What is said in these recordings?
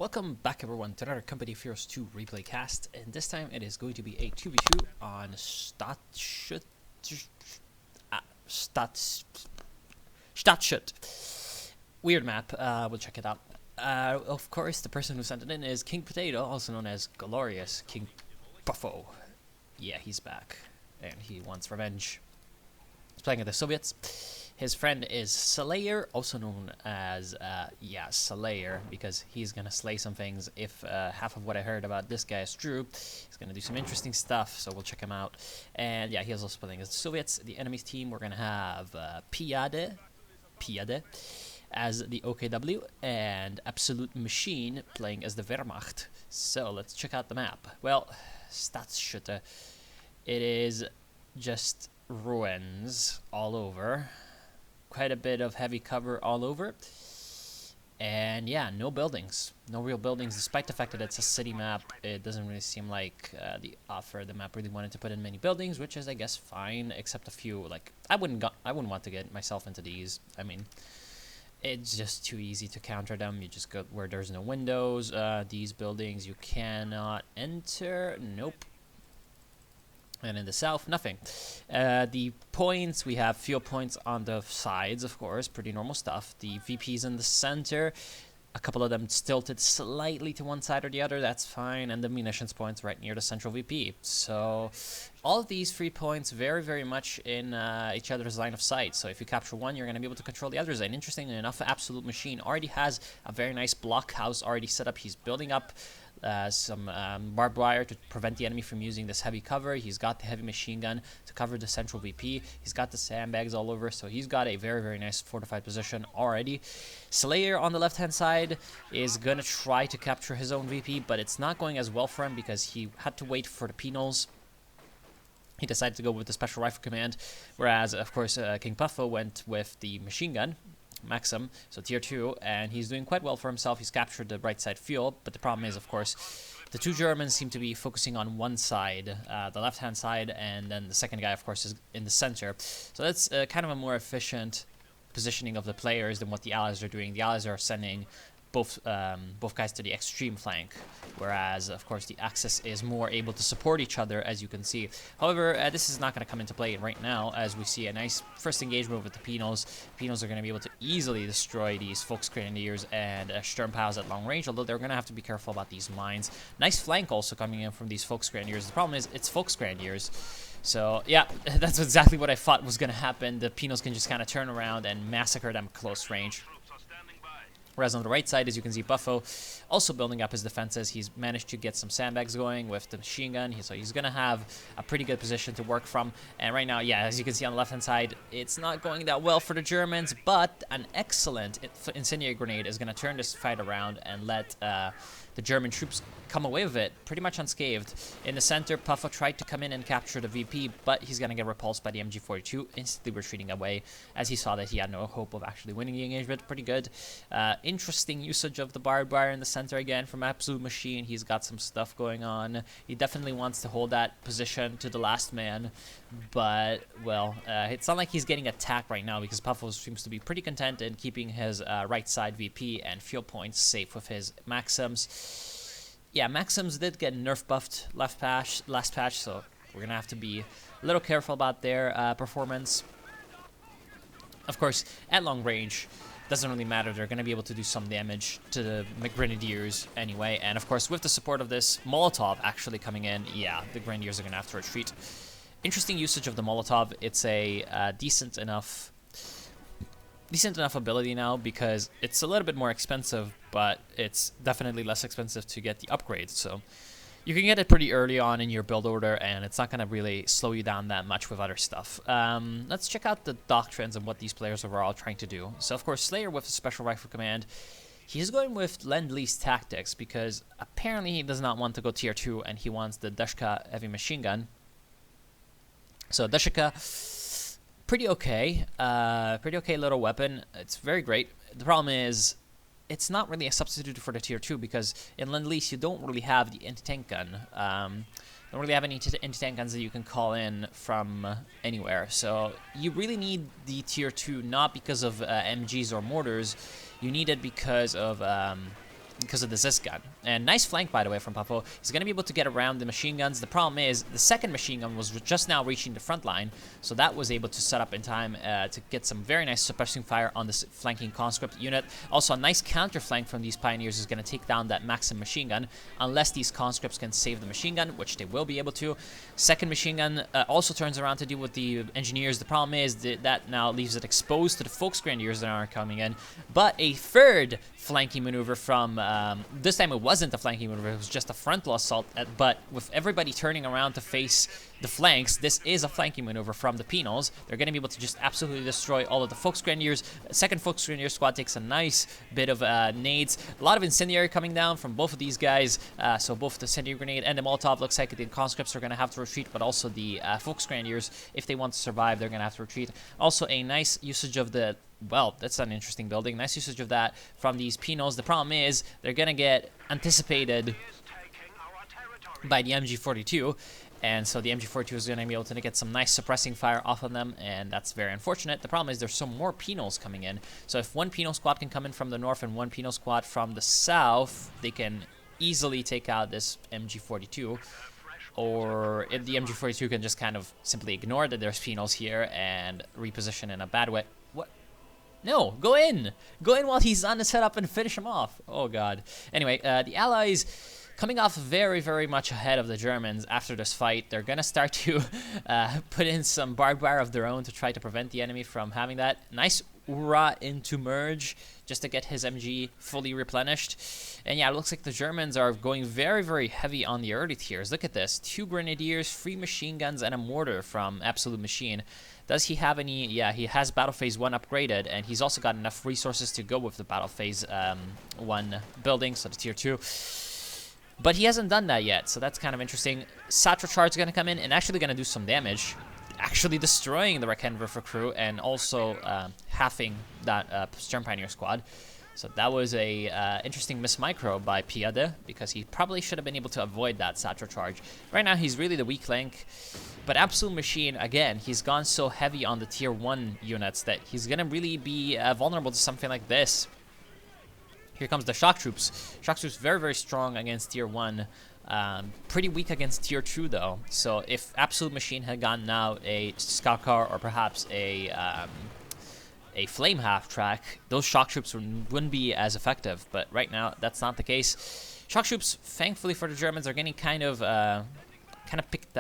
Welcome back everyone to another Company of Heroes 2 replay cast, and this time it is going to be a 2v2 on Stadtschut. Weird map, we'll check it out. Of course, the person who sent it in is King Potato, also known as Glorious King Buffo. Yeah, he's back, and he wants revenge. He's playing with the Soviets. His friend is Slayer, also known as, Slayer, because he's gonna slay some things. If half of what I heard about this guy is true, he's gonna do some interesting stuff, so we'll check him out. And yeah, he's also playing as the Soviets. The enemy's team, we're gonna have Piade as the OKW, and Absolute Machine playing as the Wehrmacht. So let's check out the map. Well, Stadtschütte. It is just ruins all over. Quite a bit of heavy cover all over, and yeah, no buildings, no real buildings. Despite the fact that it's a city map, it doesn't really seem like the map really wanted to put in many buildings, which is, I guess, fine, except a few. Like I wouldn't want to get myself into these. I mean, it's just too easy to counter them. You just go where there's no windows. These buildings you cannot enter. Nope. And in the south, nothing. The points, we have fuel points on the sides, of course, pretty normal stuff. The VPs in the center, a couple of them tilted slightly to one side or the other, that's fine. And the munitions points right near the central VP. So all of these 3 points very, very much in each other's line of sight. So if you capture one, you're going to be able to control the others. And interestingly enough, Absolute Machine already has a very nice blockhouse already set up. He's building up some barbed wire to prevent the enemy from using this heavy cover. He's got the heavy machine gun to cover the central VP. He's got the sandbags all over, so he's got a very, very nice fortified position already. Slayer on the left-hand side is going to try to capture his own VP, but it's not going as well for him because he had to wait for the penals. He decided to go with the Special Rifle Command, whereas, of course, King Buffo went with the machine gun. Maxim, so tier 2, and he's doing quite well for himself. He's captured the right side fuel, but the problem is, of course, the two Germans seem to be focusing on one side, the left-hand side, and then the second guy, of course, is in the center. So that's kind of a more efficient positioning of the players than what the Allies are doing. The Allies are sending both guys to the extreme flank, whereas, of course, the Axis is more able to support each other, as you can see. However, this is not going to come into play right now, as we see a nice first engagement with the Penals. Penals are going to be able to easily destroy these Volksgrenadiers and Sturmpows at long range, although they're going to have to be careful about these mines. Nice flank also coming in from these Volksgrenadiers. The problem is, it's Volksgrenadiers. So, yeah, that's exactly what I thought was going to happen. The Penals can just kind of turn around and massacre them close range. Whereas on the right side, as you can see, Buffo also building up his defenses. He's managed to get some sandbags going with the machine gun, so he's going to have a pretty good position to work from. And right now, yeah, as you can see on the left-hand side, it's not going that well for the Germans, but an excellent incendiary grenade is going to turn this fight around and let the German troops come away with it pretty much unscathed. In the center, Buffo tried to come in and capture the VP, but he's going to get repulsed by the MG42, instantly retreating away, as he saw that he had no hope of actually winning the engagement. Pretty good. Interesting usage of the barbed wire in the center again from Absolute Machine. He's got some stuff going on. He definitely wants to hold that position to the last man, but, well, it's not like he's getting attacked right now because Buffo seems to be pretty content in keeping his right side VP and fuel points safe with his Maxims. Yeah, Maxims did get nerf buffed last patch, so we're going to have to be a little careful about their performance. Of course, at long range, doesn't really matter. They're going to be able to do some damage to the Grenadiers anyway. And, of course, with the support of this Molotov actually coming in, yeah, the Grenadiers are going to have to retreat. Interesting usage of the Molotov. It's a decent enough ability now because it's a little bit more expensive, but it's definitely less expensive to get the upgrades. So you can get it pretty early on in your build order, and it's not going to really slow you down that much with other stuff. Let's check out the doctrines and what these players are all trying to do. So, of course, Slayer with a Special Rifle Command, he's going with Lend-Lease tactics because apparently he does not want to go tier 2, and he wants the Deshka heavy machine gun. So Deshka, pretty okay little weapon. It's very great. The problem is, it's not really a substitute for the tier 2 because in Lend-Lease you don't really have the anti-tank gun. Don't really have any anti-tank guns that you can call in from anywhere. So you really need the tier 2 not because of MGs or mortars. You need it because of because of the Zis gun. And nice flank, by the way, from Papo. He's going to be able to get around the machine guns. The problem is the second machine gun was just now reaching the front line, so that was able to set up in time to get some very nice suppressing fire on this flanking conscript unit. Also, a nice counter flank from these pioneers is going to take down that Maxim machine gun, unless these conscripts can save the machine gun, which they will be able to. Second machine gun also turns around to deal with the engineers. The problem is that now leaves it exposed to the Volksgrenadiers that are coming in, but a third flanking maneuver from this time it wasn't a flanking maneuver, it was just a frontal assault, but with everybody turning around to face the flanks, this is a flanking maneuver from the Penals. They're going to be able to just absolutely destroy all of the Volksgrenadiers. Second Volksgrenadier squad takes a nice bit of nades. A lot of incendiary coming down from both of these guys, so both the incendiary grenade and the Molotov. Looks like the conscripts are going to have to retreat, but also the Volksgrenadiers, if they want to survive, they're going to have to retreat. Also, a nice usage of the, well, that's an interesting building. Nice usage of that from these Penals. The problem is they're going to get anticipated by the MG42, and so the MG42 is going to be able to get some nice suppressing fire off of them, and that's very unfortunate. The problem is there's some more Penals coming in, so if one Penal squad can come in from the north and one Penal squad from the south, they can easily take out this MG42. Or if the MG42 can just kind of simply ignore that there's Penals here and reposition in a bad way. What? No, go in! Go in while he's on the setup and finish him off. Oh god. Anyway, the Allies coming off very, very much ahead of the Germans after this fight. They're gonna start to put in some barbed wire of their own to try to prevent the enemy from having that. Nice Ura into merge just to get his MG fully replenished. And yeah, it looks like the Germans are going very, very heavy on the early tiers. Look at this. 2 grenadiers, 3 machine guns, and a mortar from Absolute Machine. Does he have any? Yeah, he has Battle Phase 1 upgraded, and he's also got enough resources to go with the Battle Phase 1 building, so the Tier 2. But he hasn't done that yet, so that's kind of interesting. Satra Charge is going to come in and actually going to do some damage, actually destroying the Rekenwerfer crew and also halving that Stern Pioneer squad. So that was a interesting miss micro by Piade, because he probably should have been able to avoid that Satra Charge. Right now he's really the weak link, but Absolute Machine, again, he's gone so heavy on the Tier 1 units that he's going to really be vulnerable to something like this. Here comes the Shock Troops. Shock Troops very, very strong against Tier 1. Pretty weak against Tier 2 though. So if Absolute Machine had gotten out a Scout Car or perhaps a Flame Half-Track, those Shock Troops wouldn't be as effective. But right now, that's not the case. Shock Troops, thankfully for the Germans, are getting kind of picked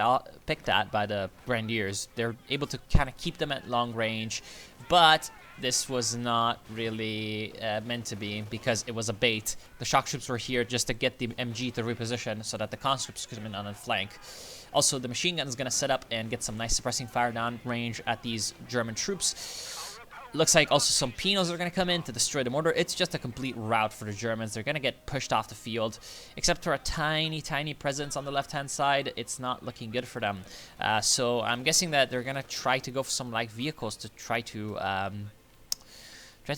at by the Grenadiers. They're able to kind of keep them at long range, but this was not really meant to be, because it was a bait. The Shock Troops were here just to get the MG to reposition so that the conscripts could come in on the flank. Also, the machine gun is going to set up and get some nice suppressing fire down range at these German troops. Looks like also some Penals are going to come in to destroy the mortar. It's just a complete rout for the Germans. They're going to get pushed off the field. Except for a tiny, tiny presence on the left-hand side, it's not looking good for them. So I'm guessing that they're going to try to go for some light vehicles to try to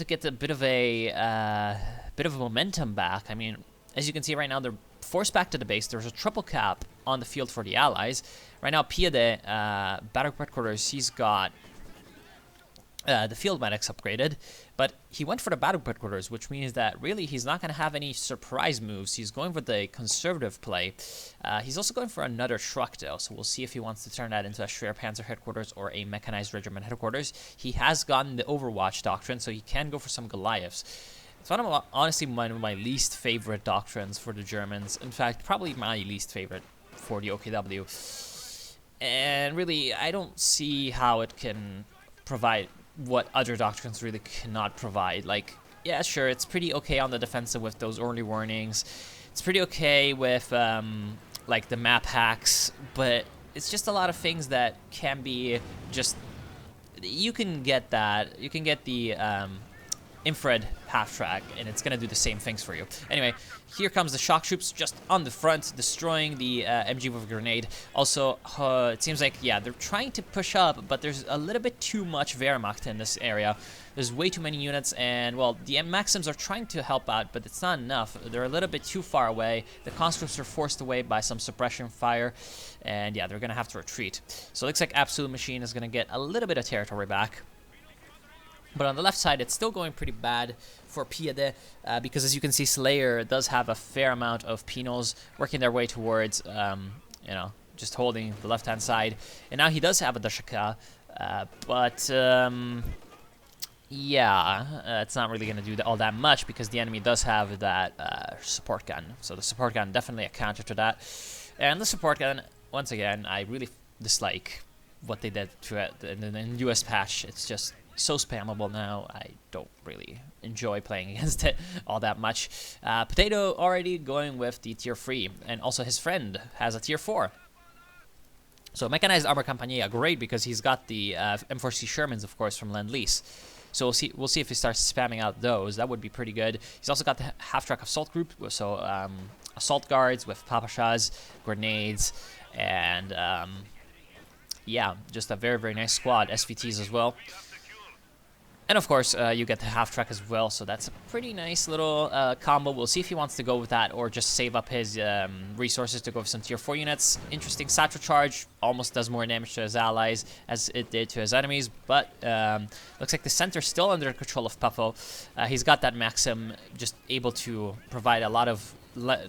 get a bit of a momentum back. I mean, as you can see right now, they're forced back to the base. There's a triple cap on the field for the Allies. Right now, Piade, Battle Headquarters, he's got the field medics upgraded, but he went for the battle headquarters, which means that really he's not going to have any surprise moves. He's going with the conservative play. He's also going for another Schruck though, so we'll see if he wants to turn that into a Schwerpanzer headquarters or a mechanized regiment headquarters. He has gotten the Overwatch doctrine, so he can go for some Goliaths. It's honestly one of my least favorite doctrines for the Germans. In fact, probably my least favorite for the OKW. And really, I don't see how it can provide what other doctrines really cannot provide. Like, yeah, sure, it's pretty okay on the defensive with those early warnings. It's pretty okay with, like, the map hacks, but it's just a lot of things that can be just... You can get that. You can get the infrared half-track, and it's going to do the same things for you. Anyway, here comes the Shock Troops just on the front, destroying the MG with a grenade. Also, it seems like, yeah, they're trying to push up, but there's a little bit too much Wehrmacht in this area. There's way too many units, and, well, the Maxims are trying to help out, but it's not enough. They're a little bit too far away. The conscripts are forced away by some suppression fire, and, yeah, they're going to have to retreat. So it looks like Absolute Machine is going to get a little bit of territory back. But on the left side, it's still going pretty bad for Piede, because as you can see, Slayer does have a fair amount of Pinos working their way towards, you know, just holding the left-hand side. And now he does have a Dashaka, but yeah, it's not really going to do all that much because the enemy does have that support gun. So the support gun definitely a counter to that. And the support gun, once again, I really dislike what they did to it in the newest patch. It's just so spammable now. I don't really enjoy playing against it all that much. Potato already going with the tier 3, and also his friend has a tier 4. So Mechanized Armor Compagnia, great because he's got the M4C Shermans, of course, from Lend-Lease. So we'll see if he starts spamming out those. That would be pretty good. He's also got the half-track assault group, so assault guards with papashas, grenades, and yeah, just a very, very nice squad. SVTs as well. And of course, you get the half-track as well, so that's a pretty nice little combo. We'll see if he wants to go with that or just save up his resources to go with some tier 4 units. Interesting Satchel Charge, almost does more damage to his allies as it did to his enemies, but looks like the center's still under control of Puffo. He's got that Maxim, just able to provide a lot of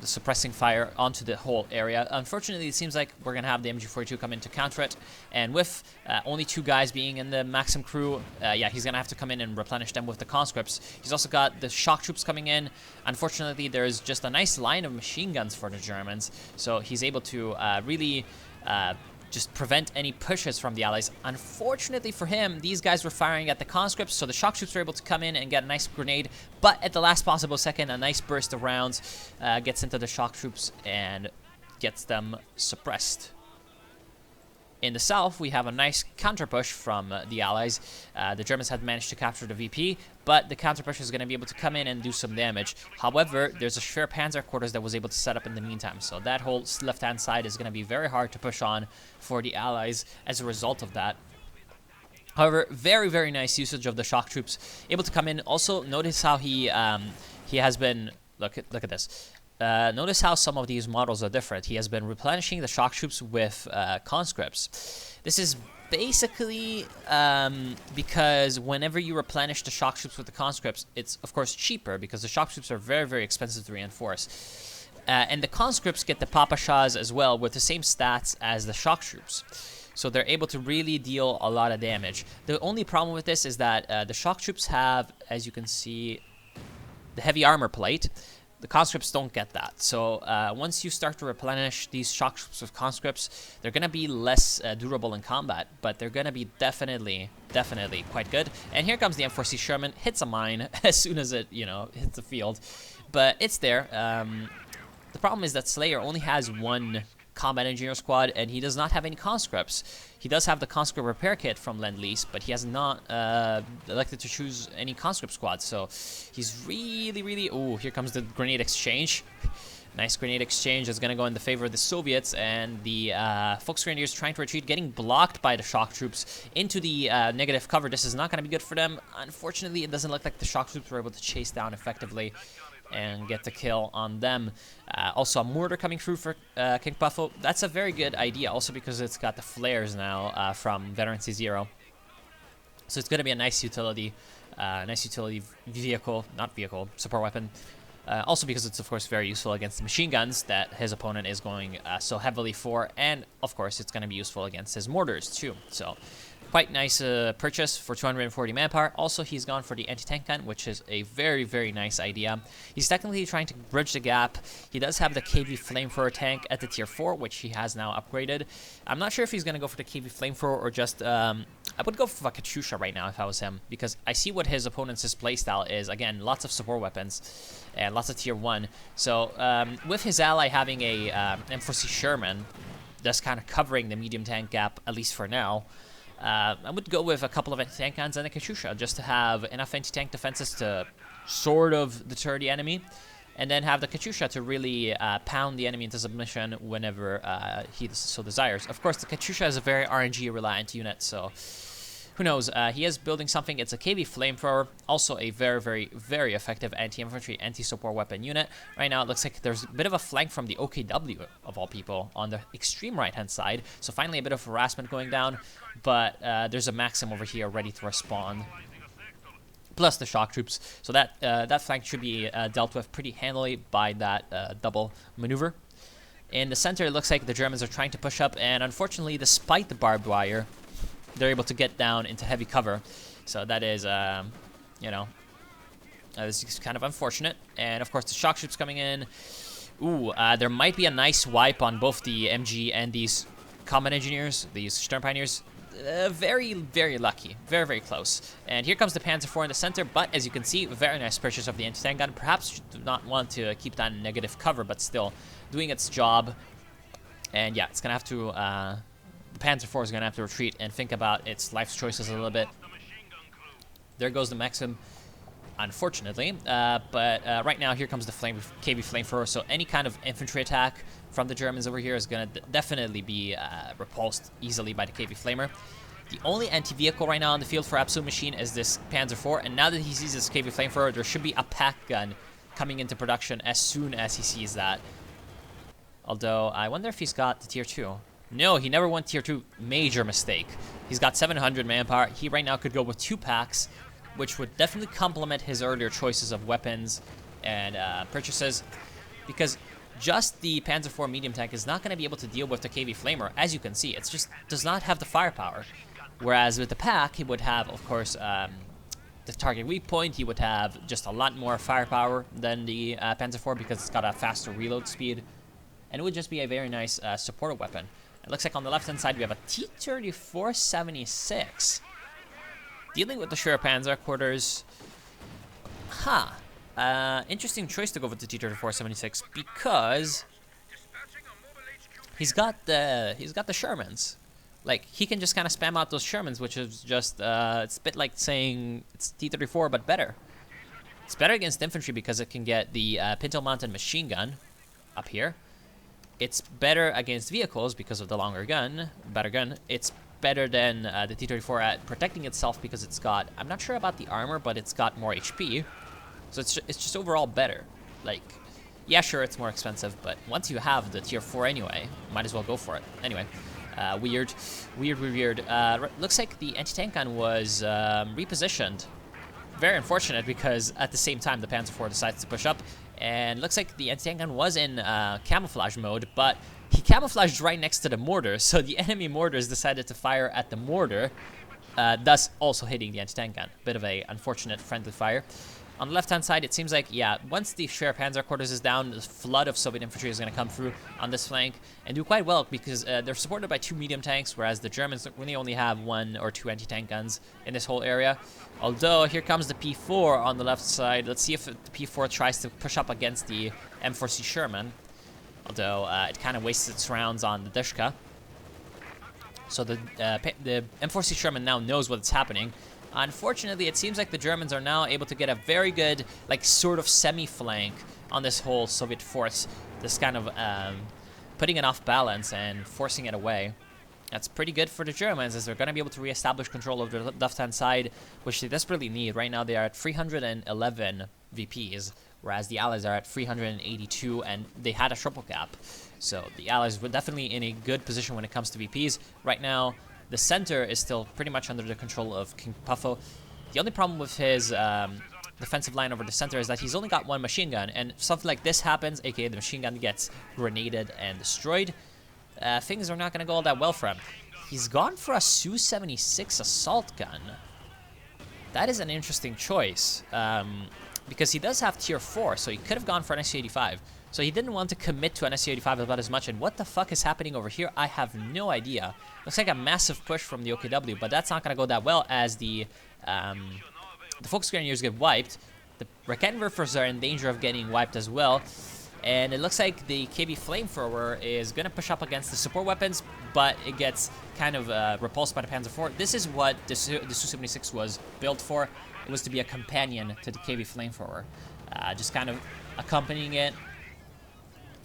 suppressing fire onto the whole area. Unfortunately, it seems like we're going to have the MG42 come in to counter it, and with only 2 guys being in the Maxim crew, yeah, he's going to have to come in and replenish them with the conscripts. He's also got the shock troops coming in. Unfortunately, there's just a nice line of machine guns for the Germans, so he's able to really just prevent any pushes from the allies. Unfortunately for him, these guys were firing at the conscripts, so the shock troops were able to come in and get a nice grenade, but at the last possible second, a nice burst of rounds gets into the shock troops and gets them suppressed. In the south, we have a nice counter push from the allies. The Germans had managed to capture the VP, but the counter push is going to be able to come in and do some damage. However, there's a Schwer Panzer quarters that was able to set up in the meantime, so that whole left-hand side is going to be very hard to push on for the allies as a result of that. However, very, very nice usage of the shock troops, able to come in. Also, notice how he has been. Look at this. Notice how some of these models are different. He has been replenishing the shock troops with conscripts. This is basically because whenever you replenish the shock troops with the conscripts, it's of course cheaper because the shock troops are very, very expensive to reinforce. And the conscripts get the papashas as well with the same stats as the shock troops. So they're able to really deal a lot of damage. The only problem with this is that the shock troops have, as you can see, the heavy armor plate. The conscripts don't get that. So once you start to replenish these shock troops with conscripts, they're going to be less durable in combat, but they're going to be definitely quite good. And here comes the M4C Sherman, hits a mine as soon as it, hits the field. But it's there. The problem is that Slayer only has 1 combat engineer squad, and he does not have any conscripts. He does have the conscript repair kit from Lend-Lease, but he has not elected to choose any conscript squad, so he's really... Oh, here comes the grenade exchange. Nice grenade exchange is going to go in the favor of the Soviets, and the Volksgrenadiers trying to retreat, getting blocked by the shock troops into the negative cover. This is not going to be good for them. Unfortunately, it doesn't look like the shock troops were able to chase down effectively and get the kill on them. Also a mortar coming through for King Puffo. That's a very good idea, also because it's got the flares now from Veteran C0. So it's going to be a nice utility support weapon. Also because it's of course very useful against the machine guns that his opponent is going so heavily for, and of course it's going to be useful against his mortars too. So quite nice purchase for 240 manpower. Also, he's gone for the anti-tank gun, which is a very, very nice idea. He's technically trying to bridge the gap. He does have the KV Flamethrower tank at the tier 4, which he has now upgraded. I'm not sure if he's going to go for the KV Flamethrower or just... I would go for a Katyusha right now if I was him, because I see what his opponent's playstyle is. Again, lots of support weapons and lots of tier 1. So with his ally having a M4C Sherman, that's kind of covering the medium tank gap, at least for now, I would go with a couple of anti-tank guns and a Katyusha just to have enough anti-tank defenses to sort of deter the enemy, and then have the Katyusha to really pound the enemy into submission whenever he so desires. Of course, the Katyusha is a very RNG-reliant unit, so who knows? He is building something. It's a KV Flamethrower, also a very, very, very effective anti-infantry, anti-support weapon unit. Right now, it looks like there's a bit of a flank from the OKW, of all people, on the extreme right-hand side. So finally, a bit of harassment going down, but there's a Maxim over here ready to respond. plus the shock troops. So that flank should be dealt with pretty handily by that double maneuver. In the center, it looks like the Germans are trying to push up, and unfortunately, despite the barbed wire, they're able to get down into heavy cover. So that is, you know, this is kind of unfortunate. And of course, the shock troops coming in. Ooh, there might be a nice wipe on both the MG and these combat engineers, these Sturm Pioneers. Very, very lucky. Very, very close. And here comes the Panzer IV in the center, but as you can see, very nice purchase of the anti-tank gun. Perhaps do not want to keep that in negative cover, but still doing its job. And yeah, it's going to have to, the Panzer IV is going to have to retreat and think about its life choices a little bit. There goes the Maxim, unfortunately. But right now, here comes the KV Flamethrower, so any kind of infantry attack from the Germans over here is going to definitely be repulsed easily by the KV Flamer. The only anti-vehicle right now on the field for Absolute Machine is this Panzer IV, and now that he sees this KV Flamethrower, there should be a pack gun coming into production as soon as he sees that. Although, I wonder if he's got the Tier 2. No, he never went Tier 2. Major mistake. He's got 700 manpower. He right now could go with 2 packs, which would definitely complement his earlier choices of weapons and purchases, because just the Panzer IV medium tank is not going to be able to deal with the KV Flamer. As you can see, it just does not have the firepower. Whereas with the pack, he would have, of course, the target weak point. He would have just a lot more firepower than the Panzer IV because it's got a faster reload speed. And it would just be a very nice supportive weapon. It looks like on the left-hand side, we have a T-34-76. Dealing with the Panzer quarters. Huh. Interesting choice to go with the T-34-76 because he's got the Shermans. Like, he can just kind of spam out those Shermans, which is just it's a bit like saying it's T-34 but better. It's better against infantry because it can get the pintle-mounted machine gun up here. It's better against vehicles because of the longer gun, better gun. It's better than the T-34 at protecting itself because it's got, I'm not sure about the armor, but it's got more HP. So it's just overall better. Like, yeah, sure, it's more expensive, but once you have the Tier 4 anyway, might as well go for it. Anyway, weird. Looks like the anti-tank gun was repositioned. Very unfortunate because at the same time the Panzer IV decides to push up, and looks like the anti-tank gun was in camouflage mode, but he camouflaged right next to the mortar, so the enemy mortars decided to fire at the mortar, thus also hitting the anti-tank gun. Bit of a unfortunate friendly fire. On the left-hand side, it seems like, yeah, once the Schwer Panzer quarters is down, the flood of Soviet infantry is going to come through on this flank and do quite well because they're supported by 2 medium tanks, whereas the Germans really only have 1 or 2 anti-tank guns in this whole area. Although, here comes the P4 on the left side. Let's see if the P4 tries to push up against the M4C Sherman. Although, it kind of wastes its rounds on the Dishka. So the M4C Sherman now knows what's happening. Unfortunately, it seems like the Germans are now able to get a very good, like, sort of semi-flank on this whole Soviet force. This kind of putting it off balance and forcing it away. That's pretty good for the Germans, as they're going to be able to reestablish control of the left-hand side, which they desperately need. Right now, they are at 311 VPs, whereas the Allies are at 382, and they had a triple cap. So the Allies were definitely in a good position when it comes to VPs. Right now, the center is still pretty much under the control of King Puffo. The only problem with his defensive line over the center is that he's only got 1 machine gun, and if something like this happens, aka the machine gun gets grenaded and destroyed, things are not going to go all that well for him. He's gone for a Su-76 assault gun. That is an interesting choice, because he does have Tier 4, so he could have gone for an Su-85. So he didn't want to commit to an Su-85 about as much, and what the fuck is happening over here? I have no idea. Looks like a massive push from the OKW, but that's not going to go that well as the Volksgrenadiers get wiped. The Raketenwerfers are in danger of getting wiped as well. And it looks like the KV Flamethrower is going to push up against the support weapons, but it gets kind of repulsed by the Panzer IV. This is what the Su-76 was built for. It was to be a companion to the KV Flamethrower. Just kind of accompanying it,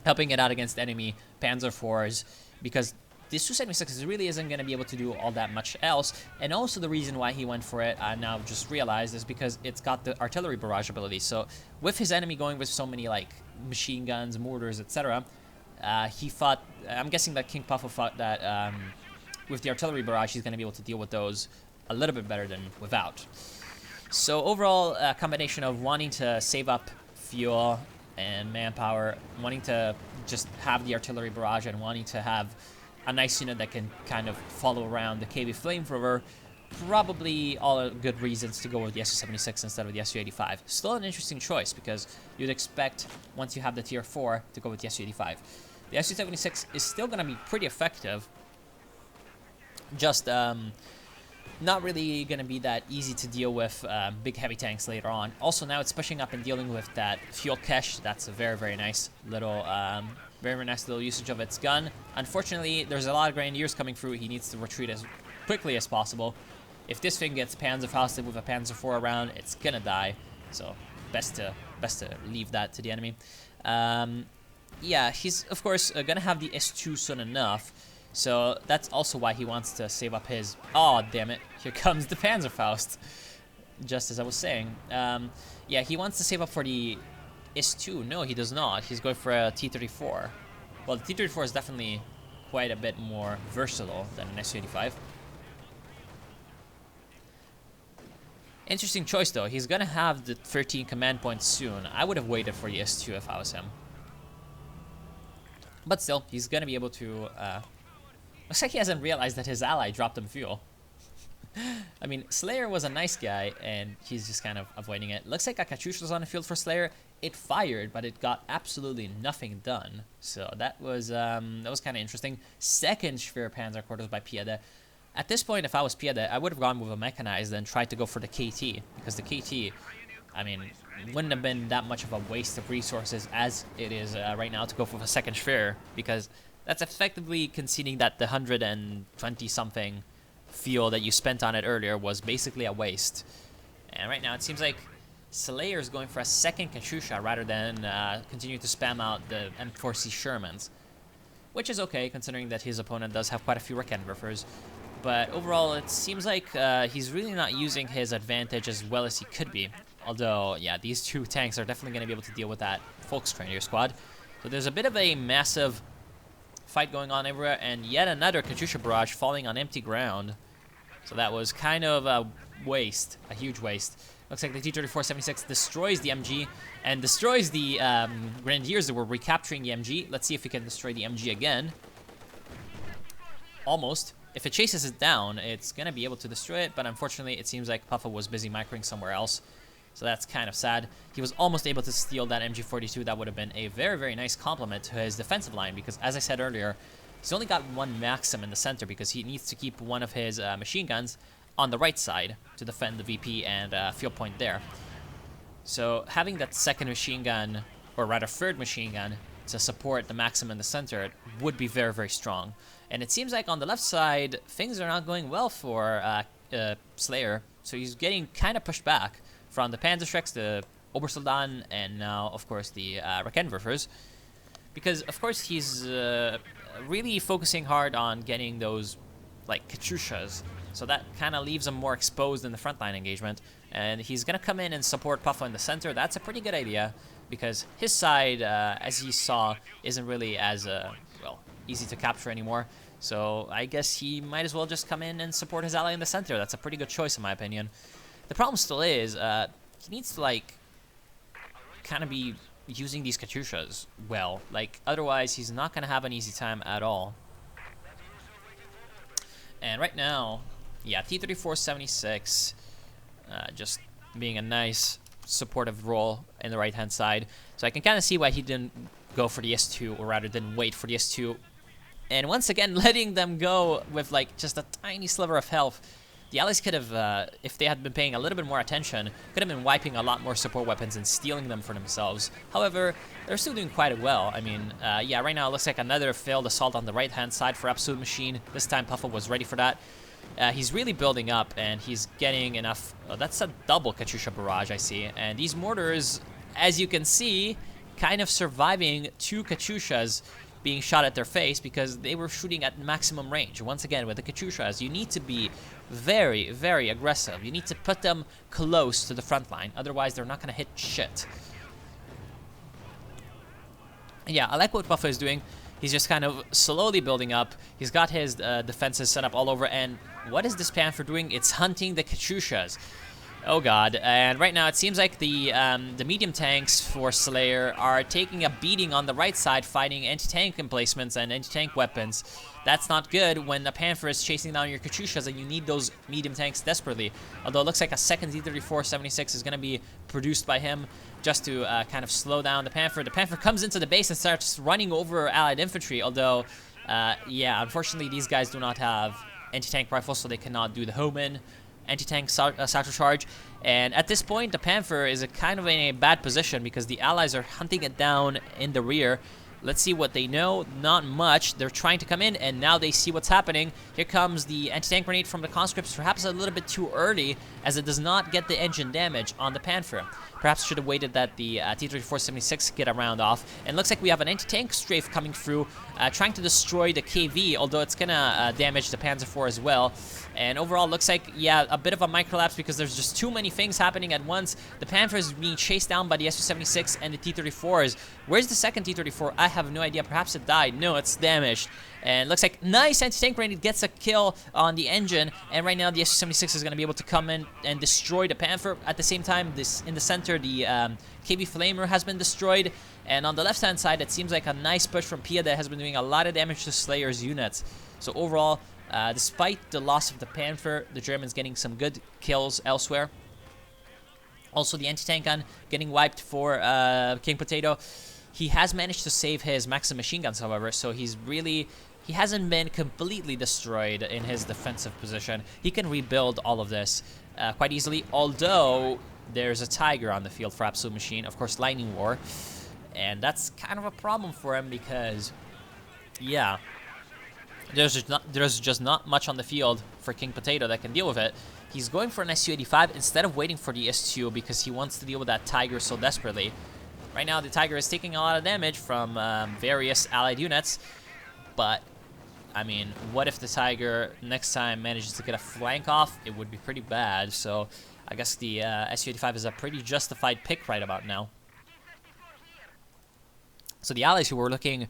helping it out against enemy Panzer IVs, because the Su-76 really isn't going to be able to do all that much else. And also the reason why he went for it, I now just realized, is because it's got the artillery barrage ability. So with his enemy going with so many like machine guns, mortars, etc., he thought, I'm guessing that King Puffo thought that with the artillery barrage, he's going to be able to deal with those a little bit better than without. So overall, a combination of wanting to save up fuel and manpower, wanting to just have the artillery barrage, and wanting to have a nice unit that can kind of follow around the KV flamethrower, probably all are good reasons to go with the Su-76 instead of the Su-85. Still an interesting choice, because you'd expect, once you have the tier 4, to go with the Su-85. The Su-76 is still going to be pretty effective, just not really going to be that easy to deal with big heavy tanks later on. Also, now it's pushing up and dealing with that fuel cache. That's a very, very nice little usage of its gun. Unfortunately, there's a lot of Grenadiers coming through. He needs to retreat as quickly as possible. If this thing gets Panzerfausted with a Panzer IV around, it's gonna die. So best to leave that to the enemy. Yeah, he's of course gonna have the S2 soon enough. So that's also why he wants to save up his... Oh, damn it. Here comes the Panzerfaust. Just as I was saying. Yeah, he wants to save up for the S2. No, he does not. He's going for a T-34. Well, the T-34 is definitely quite a bit more versatile than an Su-85. Interesting choice, though. He's going to have the 13 command points soon. I would have waited for the S2 if I was him. But still, he's going to be able to... Looks like he hasn't realized that his ally dropped him fuel. I mean, Slayer was a nice guy, and he's just kind of avoiding it. Looks like a Katyusha was on the field for Slayer. It fired, but it got absolutely nothing done. So that was kind of interesting. Second Schwer Panzer quarters by Piede. At this point, if I was Piede, I would have gone with a mechanized and tried to go for the KT. Because the KT, I mean, wouldn't have been that much of a waste of resources as it is right now to go for a second Schwer. Because that's effectively conceding that the 120-something fuel that you spent on it earlier was basically a waste. And right now, it seems like Slayer's going for a second Katyusha rather than continue to spam out the M4C Shermans. Which is okay, considering that his opponent does have quite a few Reckenwerfers. But overall, it seems like he's really not using his advantage as well as he could be. Although, yeah, these two tanks are definitely going to be able to deal with that Volksgrenadier squad. So there's a bit of a massive fight going on everywhere, and yet another Katyusha barrage falling on empty ground. So that was kind of a waste, a huge waste. Looks like the T-34-76 destroys the MG and destroys the Grenadiers that were recapturing the MG. Let's see if we can destroy the MG again. Almost. If it chases it down, it's going to be able to destroy it, but unfortunately it seems like Puffa was busy microing somewhere else. So that's kind of sad. He was almost able to steal that MG42. That would have been a very, very nice compliment to his defensive line, because as I said earlier, he's only got one Maxim in the center because he needs to keep one of his machine guns on the right side to defend the VP and field point there. So having that second machine gun, or rather third machine gun, to support the Maxim in the center would be very, very strong. And it seems like on the left side, things are not going well for Slayer. So he's getting kind of pushed back from the Panzerschrecks, the Obersoldaten, and now, of course, the Reckenwerfers. Because, of course, he's really focusing hard on getting those, like, Katyushas. So that kind of leaves him more exposed in the frontline engagement. And he's going to come in and support Puffa in the center. That's a pretty good idea, because his side, as you saw, isn't really as, well, easy to capture anymore. So I guess he might as well just come in and support his ally in the center. That's a pretty good choice, in my opinion. The problem still is, he needs to, like, kind of be using these Katyushas well. Like, otherwise, he's not going to have an easy time at all. And right now, yeah, T-34-76, just being a nice supportive role in the right-hand side. So I can kind of see why he didn't go for the S2, or rather didn't wait for the S2. And once again, letting them go with, like, just a tiny sliver of health. The Allies could have, if they had been paying a little bit more attention, could have been wiping a lot more support weapons and stealing them for themselves. However, they're still doing quite well. I mean, yeah, right now it looks like another failed assault on the right-hand side for Absolute Machine. This time Puffa was ready for that. He's really building up, and he's getting enough... that's a double Katyusha barrage, I see. And these mortars, as you can see, kind of surviving two Katyushas being shot at their face because they were shooting at maximum range. Once again, with the Katyushas, you need to be very, very aggressive. You need to put them close to the front line. Otherwise, they're not going to hit shit. Yeah, I like what Puffa is doing. He's just kind of slowly building up. He's got his defenses set up all over. And what is this Panther doing? It's hunting the Katyushas. Oh god, and right now it seems like the medium tanks for Slayer are taking a beating on the right side, fighting anti-tank emplacements and anti-tank weapons. That's not good when the Panther is chasing down your Katyushas and you need those medium tanks desperately. Although it looks like a second Z-34-76 is going to be produced by him just to kind of slow down the Panther. The Panther comes into the base and starts running over Allied infantry, although, yeah, unfortunately these guys do not have anti-tank rifles, so they cannot do the home-in anti-tank satchel charge. And at this point, the Panther is kind of in a bad position because the Allies are hunting it down in the rear. Let's see what they know. Not much. They're trying to come in, and now they see what's happening. Here comes the anti-tank grenade from the conscripts, perhaps a little bit too early, as it does not get the engine damage on the Panther. Perhaps should have waited that the T-34-76 get a round off. And looks like we have an anti-tank strafe coming through, trying to destroy the KV, although it's gonna damage the Panzer IV as well. And overall, looks like, yeah, a bit of a microlapse because there's just too many things happening at once. The Panther is being chased down by the Su-76 and the T-34s. Where's the second T-34? I have no idea. Perhaps it died. No, it's damaged. And looks like nice anti-tank grenade gets a kill on the engine. And right now, the Su-76 is going to be able to come in and destroy the Panther. At the same time, this in the center, the KV Flamer has been destroyed. And on the left-hand side, it seems like a nice push from Pia that has been doing a lot of damage to Slayer's units. So overall, despite the loss of the Panther, the Germans getting some good kills elsewhere. Also, the anti-tank gun getting wiped for King Potato. He has managed to save his Maxim machine guns, however, so he hasn't been completely destroyed in his defensive position. He can rebuild all of this quite easily, although there's a Tiger on the field for Absolute Machine, of course, Lightning War. And that's kind of a problem for him because, yeah, there's just not much on the field for King Potato that can deal with it. He's going for an Su-85 instead of waiting for the S2 because he wants to deal with that Tiger so desperately. Right now, the Tiger is taking a lot of damage from various Allied units, but, I mean, what if the Tiger next time manages to get a flank off? It would be pretty bad, so I guess the Su-85 is a pretty justified pick right about now. So the Allies who were looking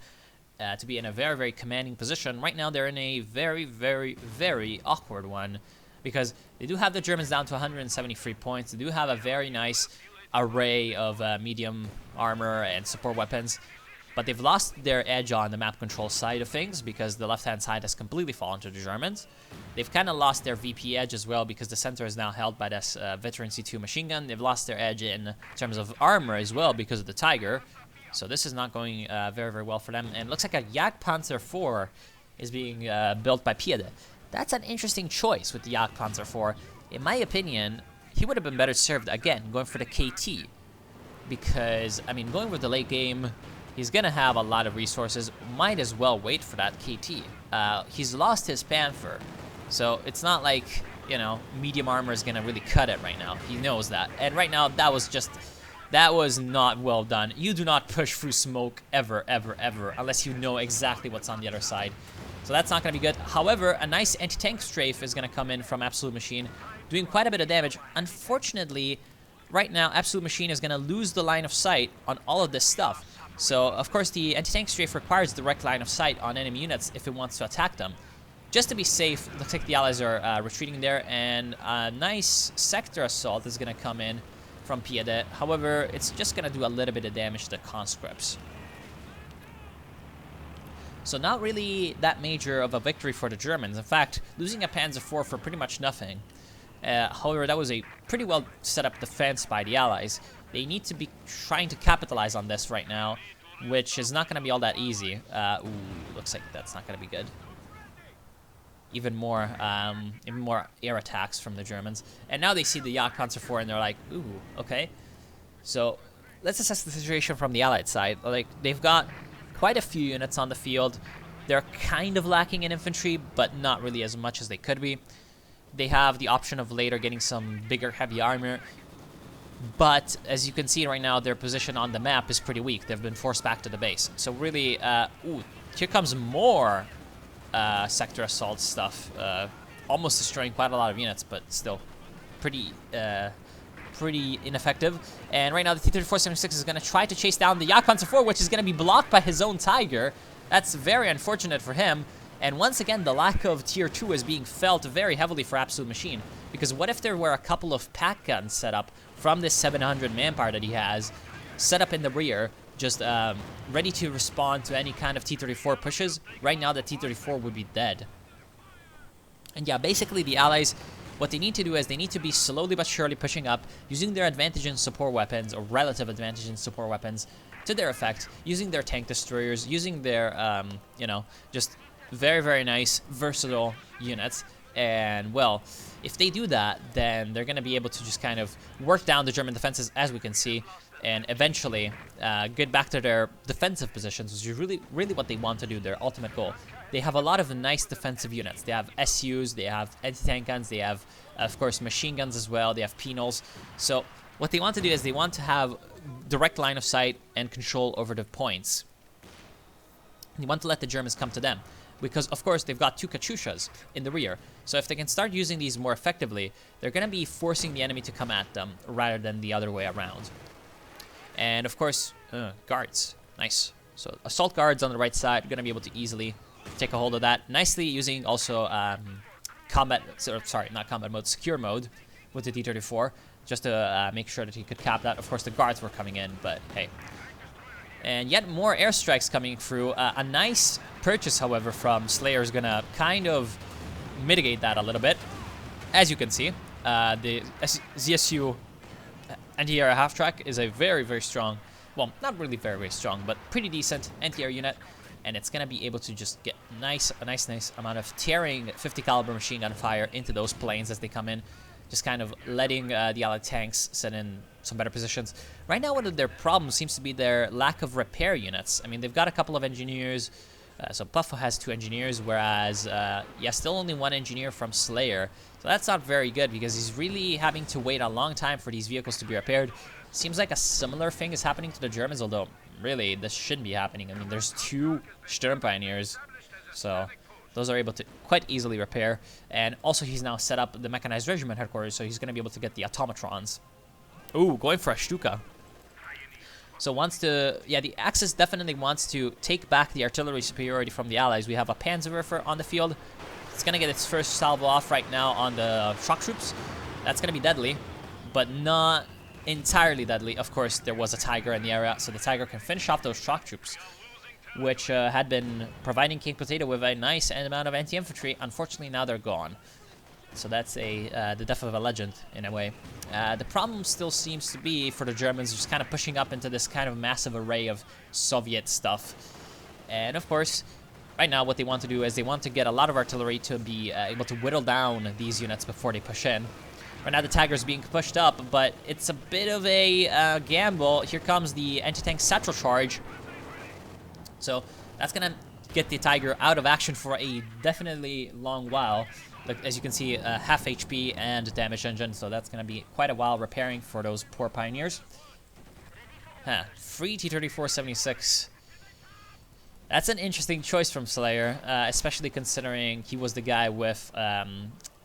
to be in a very, very commanding position, right now they're in a very, very, very awkward one because they do have the Germans down to 173 points. They do have a very nice array of medium armor and support weapons, but they've lost their edge on the map control side of things because the left-hand side has completely fallen to the Germans. They've kind of lost their VP edge as well because the center is now held by this veteran C2 machine gun. They've lost their edge in terms of armor as well because of the Tiger. So this is not going very, very well for them. And it looks like a Jagdpanzer IV is being built by Piede. That's an interesting choice with the Jagdpanzer IV. In my opinion, he would have been better served, again, going for the KT. Because, I mean, going with the late game, he's going to have a lot of resources. Might as well wait for that KT. He's lost his Panther. So it's not like, you know, medium armor is going to really cut it right now. He knows that. And right now, that was not well done. You do not push through smoke ever, ever, ever, unless you know exactly what's on the other side. So that's not going to be good. However, a nice anti-tank strafe is going to come in from Absolute Machine, doing quite a bit of damage. Unfortunately, right now, Absolute Machine is going to lose the line of sight on all of this stuff. So, of course, the anti-tank strafe requires direct line of sight on enemy units if it wants to attack them. Just to be safe, looks like the Allies are retreating there, and a nice sector assault is going to come in from Piede. However, it's just going to do a little bit of damage to the conscripts. So not really that major of a victory for the Germans. In fact, losing a Panzer IV for pretty much nothing. However, that was a pretty well set up defense by the Allies. They need to be trying to capitalize on this right now, which is not going to be all that easy. Ooh, looks like that's not going to be good. Even more air attacks from the Germans. And now they see the Jagdpanzer IV and they're like, ooh, okay. So let's assess the situation from the Allied side. Like, they've got quite a few units on the field. They're kind of lacking in infantry, but not really as much as they could be. They have the option of later getting some bigger heavy armor. But as you can see right now, their position on the map is pretty weak. They've been forced back to the base. So really, ooh, here comes more sector assault stuff, almost destroying quite a lot of units, but still pretty ineffective. And right now the T-34-76 is going to try to chase down the Jagdpanzer IV, which is going to be blocked by his own Tiger. That's very unfortunate for him. And once again, the lack of Tier 2 is being felt very heavily for Absolute Machine. Because what if there were a couple of pack guns set up from this 700 manpower that he has, set up in the rear, just ready to respond to any kind of T-34 pushes? Right now, the T-34 would be dead. And yeah, basically the Allies, what they need to do is they need to be slowly but surely pushing up, using their advantage in support weapons, or relative advantage in support weapons, to their effect, using their tank destroyers, using their, you know, just very, very nice, versatile units. And, well, if they do that, then they're going to be able to just kind of work down the German defenses, as we can see, and eventually get back to their defensive positions, which is really what they want to do, their ultimate goal. They have a lot of nice defensive units. They have SUs, they have anti-tank guns, they have, of course, machine guns as well, they have penals. So what they want to do is they want to have direct line of sight and control over the points. They want to let the Germans come to them, because, of course, they've got 2 Katyushas in the rear. So if they can start using these more effectively, they're going to be forcing the enemy to come at them rather than the other way around. And, of course, guards. Nice. So assault guards on the right side, going to be able to easily take a hold of that. Nicely using also secure mode with the T-34, just to make sure that he could cap that. Of course, the guards were coming in, but hey. And yet more airstrikes coming through. A nice purchase, however, from Slayer is going to kind of mitigate that a little bit. As you can see, the ZSU anti-air half-track is a very, very strong, well, not really very, very strong, but pretty decent anti-air unit. And it's going to be able to just get a nice amount of tearing 50 caliber machine gun fire into those planes as they come in. Just kind of letting the Allied tanks set in some better positions. Right now, one of their problems seems to be their lack of repair units. I mean, they've got a couple of engineers. So Puffo has 2 engineers, whereas, yeah, still only 1 engineer from Slayer. So that's not very good, because he's really having to wait a long time for these vehicles to be repaired. Seems like a similar thing is happening to the Germans, although really this shouldn't be happening. I mean, there's 2 Sturm Pioneers, so those are able to quite easily repair. And also he's now set up the Mechanized Regiment headquarters, so he's going to be able to get the automatrons. Ooh, going for a Stuka. So wants to, yeah, the Axis definitely wants to take back the artillery superiority from the Allies. We have a Panzerwerfer on the field. It's going to get its first salvo off right now on the shock troops. That's going to be deadly, but not entirely deadly. Of course, there was a Tiger in the area, so the Tiger can finish off those shock troops, which had been providing King Potato with a nice amount of anti-infantry. Unfortunately, now they're gone. So that's the death of a legend, in a way. The problem still seems to be, for the Germans, just kind of pushing up into this kind of massive array of Soviet stuff. And, of course, right now what they want to do is they want to get a lot of artillery to be able to whittle down these units before they push in. Right now the Tiger's being pushed up, but it's a bit of a gamble. Here comes the anti-tank satchel charge. So that's going to get the Tiger out of action for a definitely long while. Like, as you can see, half HP and damage engine, so that's going to be quite a while repairing for those poor Pioneers. Free T-34-76. That's an interesting choice from Slayer, especially considering he was the guy with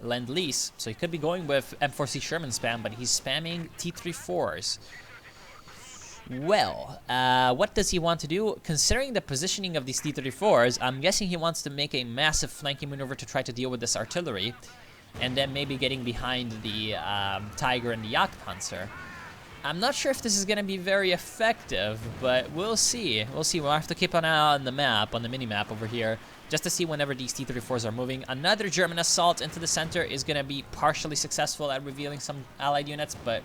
Lend-Lease. So he could be going with M4C Sherman spam, but he's spamming T-34s. Well, what does he want to do? Considering the positioning of these T-34s, I'm guessing he wants to make a massive flanking maneuver to try to deal with this artillery, and then maybe getting behind the Tiger and the Jagdpanzer. I'm not sure if this is going to be very effective, but we'll see. We'll see. We'll have to keep an eye on the map, on the mini-map over here, just to see whenever these T-34s are moving. Another German assault into the center is going to be partially successful at revealing some Allied units, but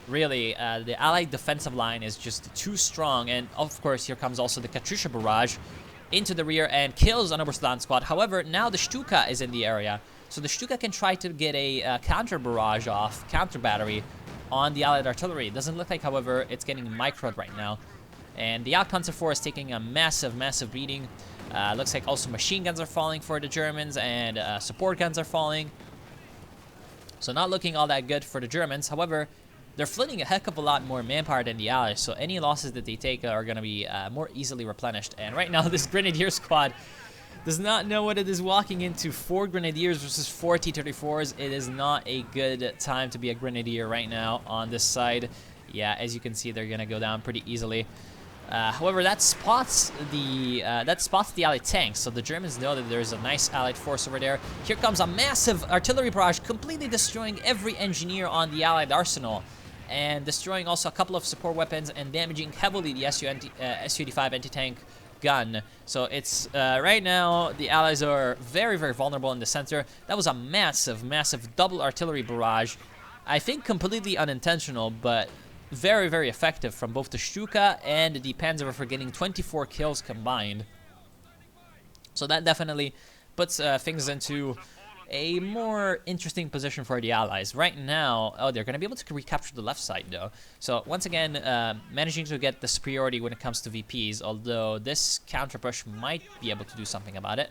really, the Allied defensive line is just too strong. And, of course, here comes also the Katyusha barrage into the rear and kills an Oberstleutnant squad. However, now the Stuka is in the area. So the Stuka can try to get a counter barrage off, counter battery, on the Allied artillery. It doesn't look like, however, it's getting microed right now. And the Jagdpanzer 4 is taking a massive beating. Looks like also machine guns are falling for the Germans, and support guns are falling. So not looking all that good for the Germans. However, they're flooding a heck of a lot more manpower than the Allies, so any losses that they take are going to be more easily replenished. And right now, this Grenadier squad does not know what it is walking into. 4 Grenadiers versus 4 T-34s. It is not a good time to be a Grenadier right now on this side. Yeah, as you can see, they're going to go down pretty easily. However, that spots the Allied tanks, so the Germans know that there's a nice Allied force over there. Here comes a massive artillery barrage, completely destroying every engineer on the Allied arsenal, and destroying also a couple of support weapons and damaging heavily the Su-85 anti-tank gun. So it's right now the Allies are very, very vulnerable in the center. That was a massive, massive double artillery barrage. I think completely unintentional, but very, very effective from both the Stuka and the Panzerwerfer, getting 24 kills combined. So that definitely puts things into a more interesting position for the Allies. Right now, oh, they're going to be able to recapture the left side, though. So once again, managing to get the superiority when it comes to VPs, although this counter push might be able to do something about it.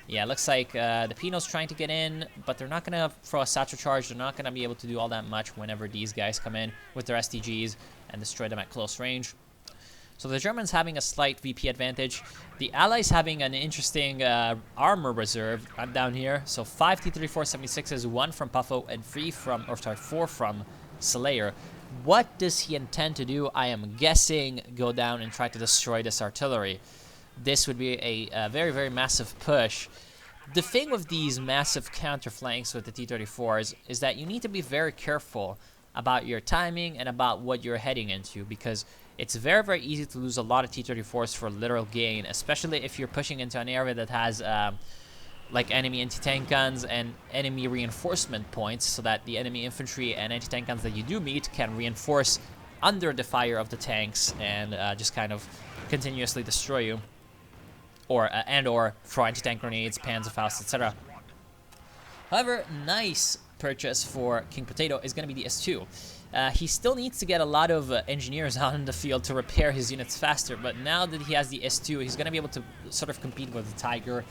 Yeah, looks like the Pino's trying to get in, but they're not going to throw a satchel charge. They're not going to be able to do all that much whenever these guys come in with their SDGs and destroy them at close range. So the Germans having a slight VP advantage. The Allies having an interesting armor reserve down here. So 5 T-34-76s, 1 from Puffo, and 4 from Slayer. What does he intend to do? I am guessing go down and try to destroy this artillery. This would be a very, very massive push. The thing with these massive counter flanks with the T-34s is that you need to be very careful about your timing and about what you're heading into, because it's very, very easy to lose a lot of T-34s for literal gain, especially if you're pushing into an area that has like enemy anti-tank guns and enemy reinforcement points, so that the enemy infantry and anti-tank guns that you do meet can reinforce under the fire of the tanks and just kind of continuously destroy you. Or throw anti-tank grenades, Panzerfaust, etc. However, nice purchase for King Potato is going to be the S2. He still needs to get a lot of engineers out in the field to repair his units faster, but now that he has the S2, he's going to be able to sort of compete with the Tiger.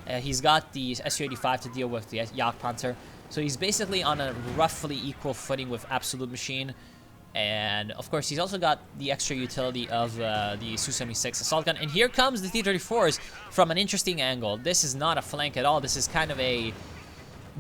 He's got the Su-85 to deal with the Jagdpanzer, so he's basically on a roughly equal footing with Absolute Machine. And of course, he's also got the extra utility of the Su-76 assault gun. And here comes the T-34s from an interesting angle. This is not a flank at all. This is kind of a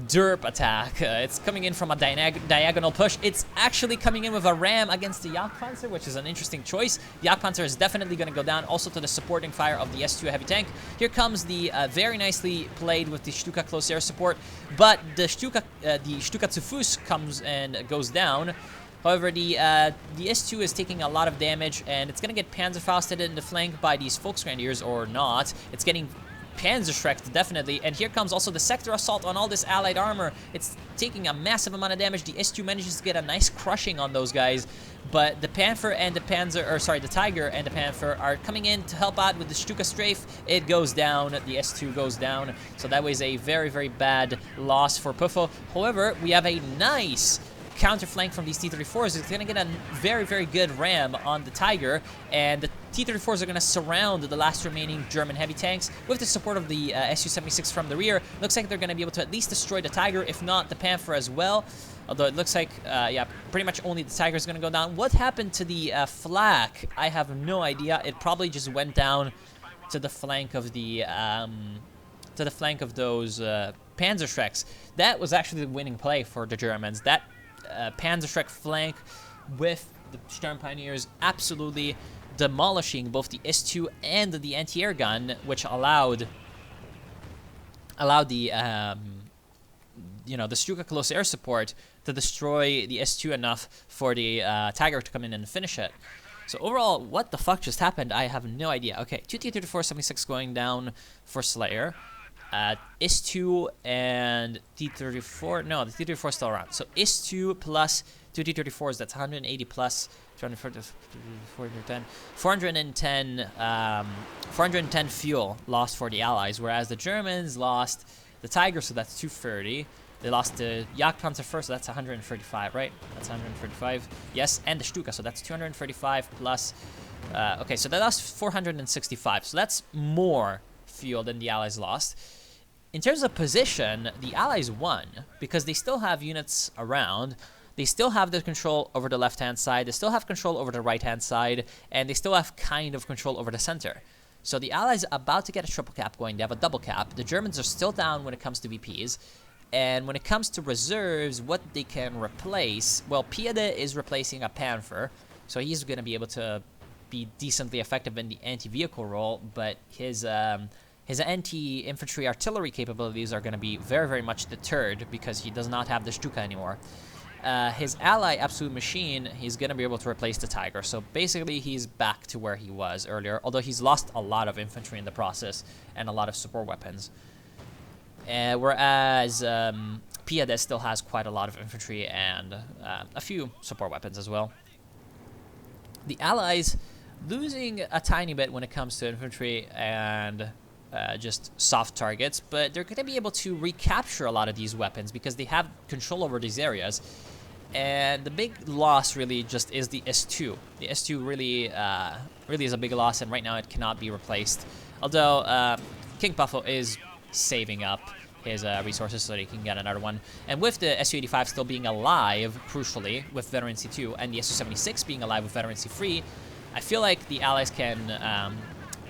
derp attack. It's coming in from a diagonal push. It's actually coming in with a ram against the Jagdpanzer, which is an interesting choice. Jagdpanzer is definitely going to go down, also to the supporting fire of the S2 heavy tank. Here comes the very nicely played with the Stuka close air support, but the Stuka zu Fuß comes and goes down. However, the S2 is taking a lot of damage, and it's going to get Panzerfausted in the flank by these Volksgrenadiers, or not. It's getting Panzerschrecked, definitely. And here comes also the sector assault on all this allied armor. It's taking a massive amount of damage. The S2 manages to get a nice crushing on those guys, but the Panther and the the Tiger and the Panther are coming in to help out with the Stuka strafe. It goes down. The S2 goes down. So that was a very, very bad loss for Puffo. However, we have a nice counterflank from these T-34s. It's going to get a very, very good ram on the Tiger, and the T-34s are going to surround the last remaining German heavy tanks with the support of the Su-76 from the rear. Looks like they're going to be able to at least destroy the Tiger, if not the Panther as well. Although it looks like, yeah, pretty much only the Tiger is going to go down. What happened to the flak? I have no idea. It probably just went down to the flank of the those Panzerschrecks. That was actually the winning play for the Germans. That Panzerschreck flank with the Sturm Pioneers absolutely demolishing both the S2 and the anti-air gun, which allowed the the Stuka close air support to destroy the S2 enough for the Tiger to come in and finish it. So overall, what the fuck just happened? I have no idea. Okay, 2 T-34-76 going down for Slayer. S2 and T-34, no, the T-34 is still around. So S2 plus 2 T-34s, that's 180 plus 410, 410 fuel lost for the Allies, whereas the Germans lost the Tiger, so that's 230. They lost the Jagdpanzer first, so that's 135, right? That's 135, yes, and the Stuka, so that's 235 plus, okay, so they lost 465, so that's more fuel than the Allies lost. In terms of position, the Allies won because they still have units around. They still have the control over the left-hand side. They still have control over the right-hand side. And they still have kind of control over the center. So the Allies are about to get a triple cap going. They have a double cap. The Germans are still down when it comes to VPs. And when it comes to reserves, what they can replace, well, Piede is replacing a Panther. So he's going to be able to be decently effective in the anti-vehicle role, but his anti-infantry artillery capabilities are going to be very, very much deterred because he does not have the Stuka anymore. His ally, Absolute Machine, he's going to be able to replace the Tiger. So basically, he's back to where he was earlier, although he's lost a lot of infantry in the process and a lot of support weapons. Whereas Piede still has quite a lot of infantry and a few support weapons as well. The Allies losing a tiny bit when it comes to infantry and just soft targets, but they're going to be able to recapture a lot of these weapons because they have control over these areas. And the big loss really just is the S2. The S2 really is a big loss, and right now it cannot be replaced. Although King Buffo is saving up his resources so that he can get another one. And with the Su-85 still being alive, crucially, with Veteran C2, and the Su-76 being alive with Veteran C3, I feel like the Allies can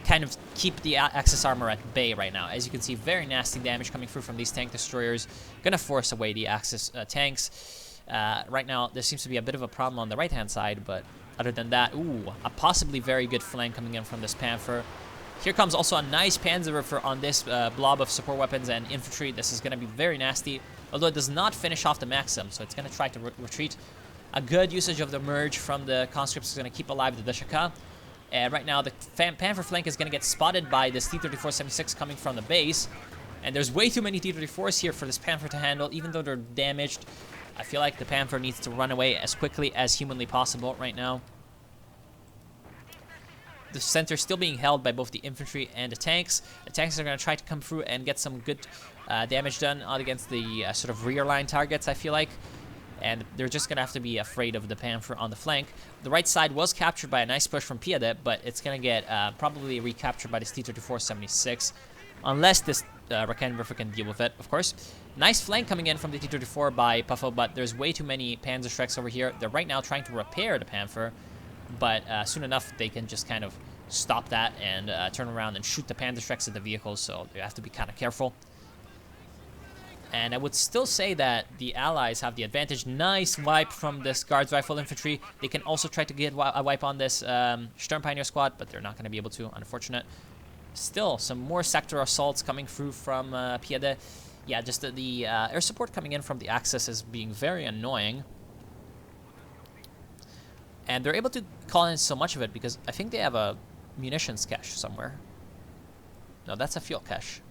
kind of keep the Axis armor at bay right now. As you can see, very nasty damage coming through from these tank destroyers. Gonna force away the Axis tanks. Right now, there seems to be a bit of a problem on the right-hand side, but other than that, ooh, a possibly very good flank coming in from this Panther. Here comes also a nice Panzerwerfer on this blob of support weapons and infantry. This is going to be very nasty, although it does not finish off the Maxim, so it's going to try to retreat. A good usage of the merge from the conscripts is going to keep alive the Deshaka. And right now, the Panther flank is going to get spotted by this T-34-76 coming from the base. And there's way too many T-34s here for this Panther to handle, even though they're damaged. I feel like the Panther needs to run away as quickly as humanly possible right now. The center is still being held by both the infantry and the tanks. The tanks are going to try to come through and get some good damage done against the sort of rear line targets, I feel like. And they're just going to have to be afraid of the Panther on the flank. The right side was captured by a nice push from Piede, but it's going to get probably recaptured by this T-34-76. Unless this Rakenwerfer can deal with it, of course. Nice flank coming in from the T-34 by Puffo, but there's way too many Panzerschrecks over here. They're right now trying to repair the Panther, but soon enough they can just kind of stop that and turn around and shoot the Panzerschrecks at the vehicles, so you have to be kind of careful. And I would still say that the Allies have the advantage. Nice wipe from this Guards Rifle Infantry. They can also try to get a wipe on this Sturm Pioneer Squad, but they're not going to be able to, unfortunate. Still, some more sector assaults coming through from Piede. Yeah, just the air support coming in from the Axis is being very annoying. And they're able to call in so much of it because I think they have a munitions cache somewhere. No, that's a fuel cache.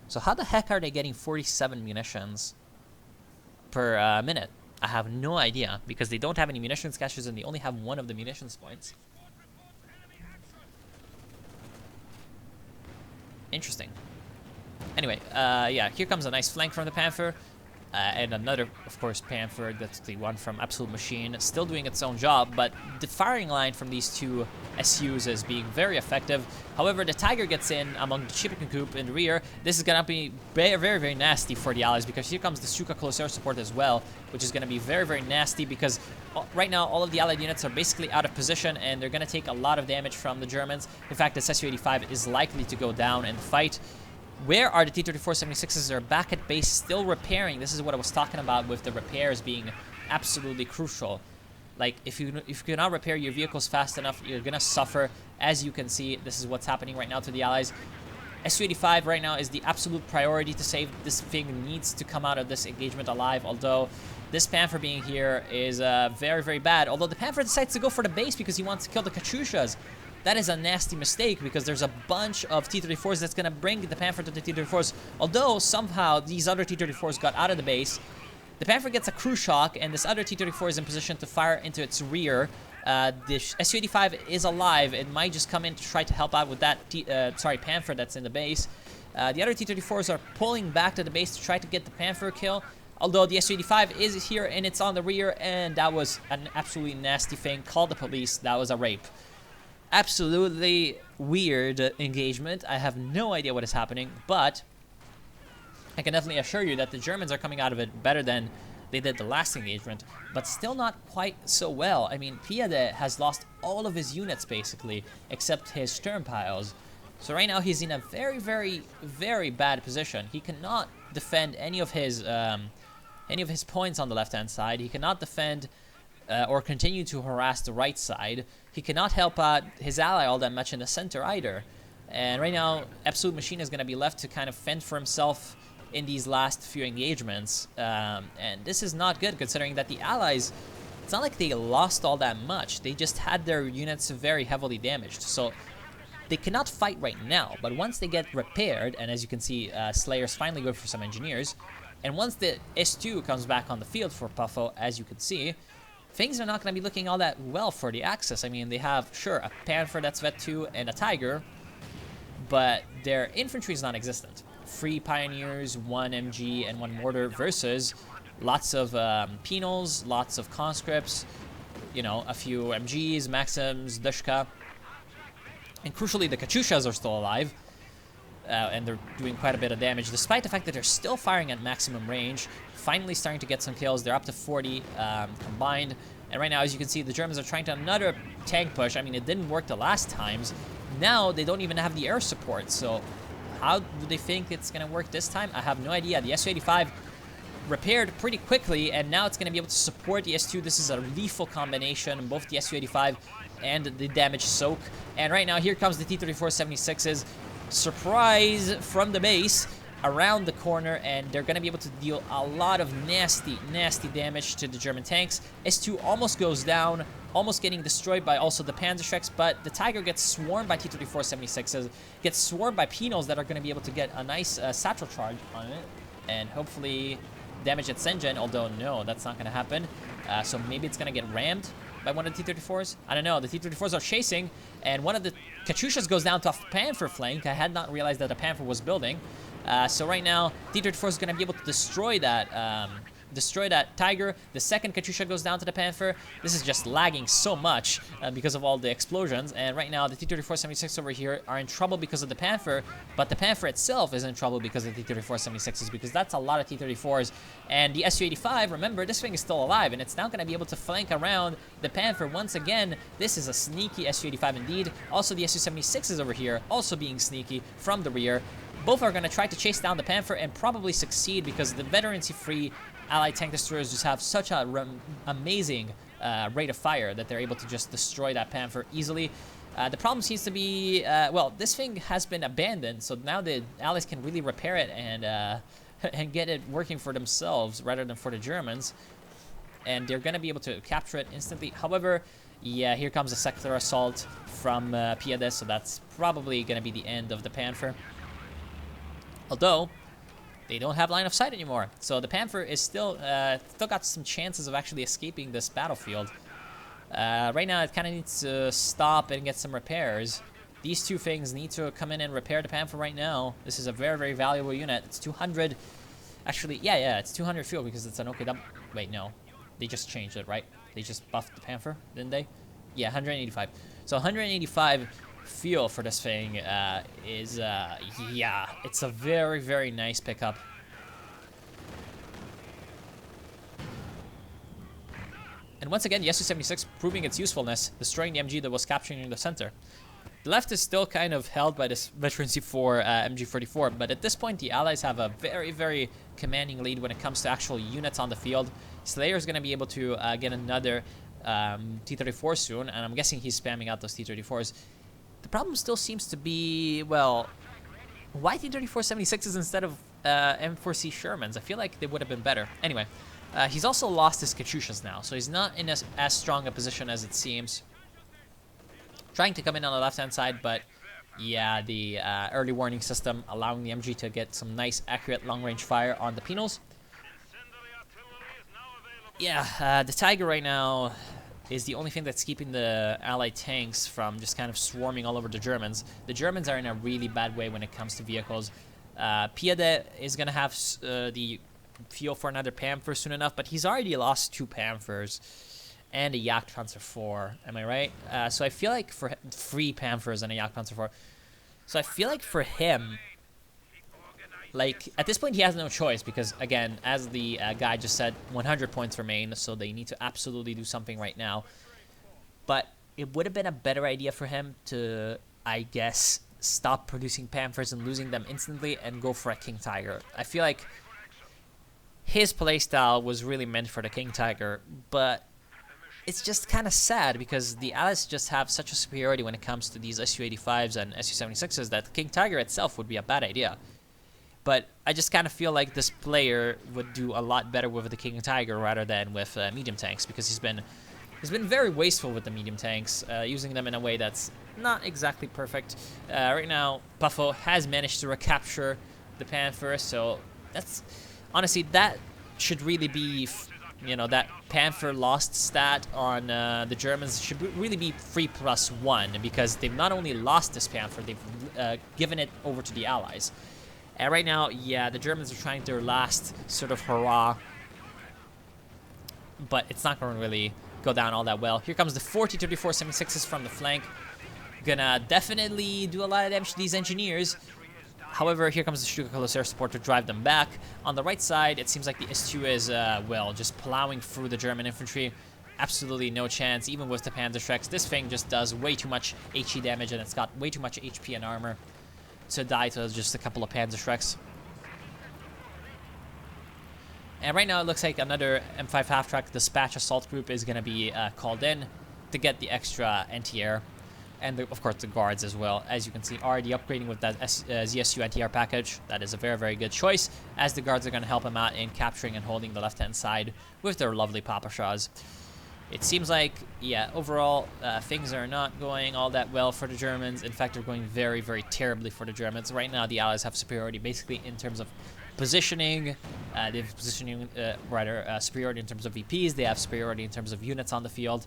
So how the heck are they getting 47 munitions per minute? I have no idea because they don't have any munitions caches and they only have one of the munitions points. Interesting. Anyway, yeah, here comes a nice flank from the Panther. And another, of course, Panther, that's the one from Absolute Machine, still doing its own job, but the firing line from these two SUs is being very effective. However, the Tiger gets in among the Chicken Coop in the rear. This is going to be very, very, very nasty for the Allies because here comes the Stuka close air support as well, which is going to be very, very nasty because right now all of the Allied units are basically out of position and they're going to take a lot of damage from the Germans. In fact, the Su-85 is likely to go down in the fight. Where are the T-34-76s? They're back at base, still repairing. This is what I was talking about with the repairs being absolutely crucial. Like, if you cannot repair your vehicles fast enough, you're going to suffer. As you can see, this is what's happening right now to the Allies. Su-85 right now is the absolute priority to save. This thing needs to come out of this engagement alive, although this Panther being here is very, very bad. Although the Panther decides to go for the base because he wants to kill the Katyushas. That is a nasty mistake because there's a bunch of T-34s that's going to bring the Panther to the T-34s. Although somehow these other T-34s got out of the base, the Panther gets a crew shock and this other T-34 is in position to fire into its rear. The Su-85 is alive. It might just come in to try to help out with that Panther that's in the base. The other T-34s are pulling back to the base to try to get the Panther kill. Although the Su-85 is here and it's on the rear, and that was an absolutely nasty thing. Call the police. That was a rape. Absolutely weird engagement. I have no idea what is happening, but I can definitely assure you that the Germans are coming out of it better than they did the last engagement, but still not quite so well. I mean, Piede has lost all of his units basically, except his Sturm piles. So right now he's in a very, very, very bad position. He cannot defend any of his points on the left-hand side. He cannot defend or continue to harass the right side. He cannot help out his ally all that much in the center either. And right now, Absolute Machine is going to be left to kind of fend for himself in these last few engagements. And this is not good, considering that the allies, it's not like they lost all that much. They just had their units very heavily damaged. So they cannot fight right now. But once they get repaired, and as you can see, Slayer's finally good for some engineers. And once the S2 comes back on the field for Puffo, as you can see, things are not going to be looking all that well for the Axis. I mean, they have, sure, a Panther that's Vet 2 and a Tiger, but their infantry is non-existent. 3 Pioneers, 1 MG, and 1 Mortar versus lots of Penals, lots of Conscripts, you know, a few MGs, Maxims, Dushka. And crucially, the Katyushas are still alive. And they're doing quite a bit of damage, despite the fact that they're still firing at maximum range. Finally starting to get some kills. They're up to 40 combined. And right now, as you can see, the Germans are trying to another tank push. I mean, it didn't work the last times. Now, they don't even have the air support. So how do they think it's going to work this time? I have no idea. The Su-85 repaired pretty quickly, and now it's going to be able to support the S2. This is a lethal combination, both the Su-85 and the damage soak. And right now, here comes the T-34-76s. Surprise from the base around the corner, and they're going to be able to deal a lot of nasty damage to the German tanks. S2 almost goes down, almost getting destroyed by also the Panzerschrecks, but the Tiger gets swarmed by T-34-76s, gets swarmed by Penals that are going to be able to get a nice satchel charge on it, and hopefully damage at Sengen, although no, that's not going to happen. So maybe it's going to get rammed by one of the T-34s. I don't know. The T-34s are chasing, and one of the Katyushas goes down to a Panther flank. I had not realized that a Panther was building. So right now, T-34 is going to be able to destroy that Tiger. The second Katyusha goes down to the Panther. This is just lagging so much because of all the explosions. And right now, the T-34-76 over here are in trouble because of the Panther, but the Panther itself is in trouble because of the T-34-76s, because that's a lot of T-34s. And the Su-85, remember, this thing is still alive, and it's now going to be able to flank around the Panther once again. This is a sneaky Su-85 indeed. Also, the Su-76 is over here, also being sneaky from the rear. Both are going to try to chase down the Panther and probably succeed, because the veterancy-free Allied tank destroyers just have such an amazing rate of fire that they're able to just destroy that Panther easily. The problem seems to be, well, this thing has been abandoned, so now the Allies can really repair it and get it working for themselves rather than for the Germans. And they're going to be able to capture it instantly. However, yeah, here comes a sector assault from Piede, so that's probably going to be the end of the Panther. Although, they don't have line of sight anymore. So the Panther is still got some chances of actually escaping this battlefield. Right now, it kind of needs to stop and get some repairs. These two things need to come in and repair the Panther right now. This is a very, very valuable unit. It's 200. Actually, yeah, it's 200 fuel because it's an OKW. Wait, no. They just changed it, right? They just buffed the Panther, didn't they? Yeah, 185. So 185 fuel for this thing is, yeah, it's a very, very nice pickup. And once again, the Su-76 proving its usefulness, destroying the MG that was capturing in the center. The left is still kind of held by this veterancy for MG44, but at this point, the Allies have a very, very commanding lead when it comes to actual units on the field. Slayer is going to be able to get another T-34 soon, and I'm guessing he's spamming out those T-34s. The problem still seems to be, well, why T-34-76s instead of M4C Shermans? I feel like they would have been better. Anyway, he's also lost his Katyushas now, so he's not in as strong a position as it seems. Trying to come in on the left-hand side, but yeah, the early warning system allowing the MG to get some nice, accurate long-range fire on the Penals. Yeah, the Tiger right now is the only thing that's keeping the Allied tanks from just kind of swarming all over the Germans. The Germans are in a really bad way when it comes to vehicles. Piede is going to have the fuel for another Panther soon enough, but he's already lost 2 Panthers and a Jagdpanzer IV. Am I right? So I feel like for 3 Panthers and a Jagdpanzer IV. So I feel like for him, like, at this point, he has no choice because, again, as the guy just said, 100 points remain, so they need to absolutely do something right now. But it would have been a better idea for him to, I guess, stop producing Panthers and losing them instantly and go for a King Tiger. I feel like his playstyle was really meant for the King Tiger, but it's just kind of sad because the Allies just have such a superiority when it comes to these Su-85s and Su-76s that King Tiger itself would be a bad idea. But I just kind of feel like this player would do a lot better with the King Tiger rather than with medium tanks, because he's been very wasteful with the medium tanks, using them in a way that's not exactly perfect. Right now, Puffo has managed to recapture the Panther, so that's honestly, that should really be, you know, that Panther lost stat on the Germans should really be 3+1, because they've not only lost this Panther, they've given it over to the Allies. And right now, yeah, the Germans are trying their last sort of hurrah, but it's not going to really go down all that well. Here comes the 40-34-76s from the flank. Gonna definitely do a lot of damage to these engineers. However, here comes the Stuka air support to drive them back. On the right side, it seems like the S2 is, well, just plowing through the German infantry. Absolutely no chance, even with the Panzerschrecks. This thing just does way too much HE damage, and it's got way too much HP and armor to die to just a couple of Panzerschrecks. And right now it looks like another M5 half-track dispatch assault group is going to be called in to get the extra anti-air. And of course the guards as well, as you can see, already upgrading with that ZSU anti-air package. That is a very, very good choice, as the guards are going to help him out in capturing and holding the left-hand side with their lovely Papashas. It seems like, yeah, overall, things are not going all that well for the Germans. In fact, they're going very, very terribly for the Germans. Right now, the Allies have superiority basically in terms of positioning. They have positioning, superiority in terms of VPs. They have superiority in terms of units on the field.